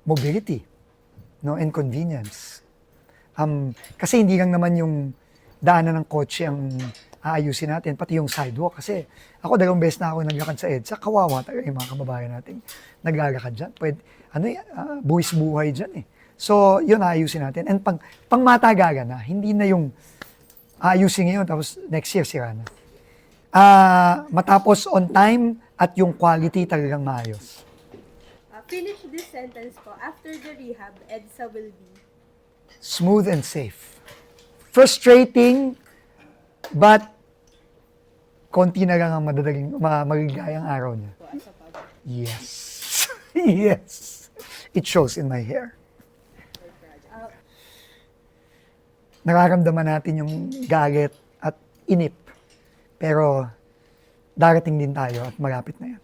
mobility, no, and convenience. Kasi hindi lang naman yung daanan ng kotse ang aayusin natin, pati yung sidewalk. Kasi ako 2 beses na ako naglakad sa EDSA, kawawa talaga yung mga kababayan natin naglalakad dyan. Pwede, buwis buhay dyan eh. So, yun aayusin natin. And pang matagalan na, hindi na yung aayusin ngayon, tapos next year sira na. Matapos on time at yung quality talagang maayos. Finish this sentence po. After the rehab, EDSA will be Smooth and safe. Frustrating, but konti na lang ang magigayang araw niya. Yes. Yes. It shows in my hair. Nararamdaman natin yung galit at inip. Pero darating din tayo at malapit na yan.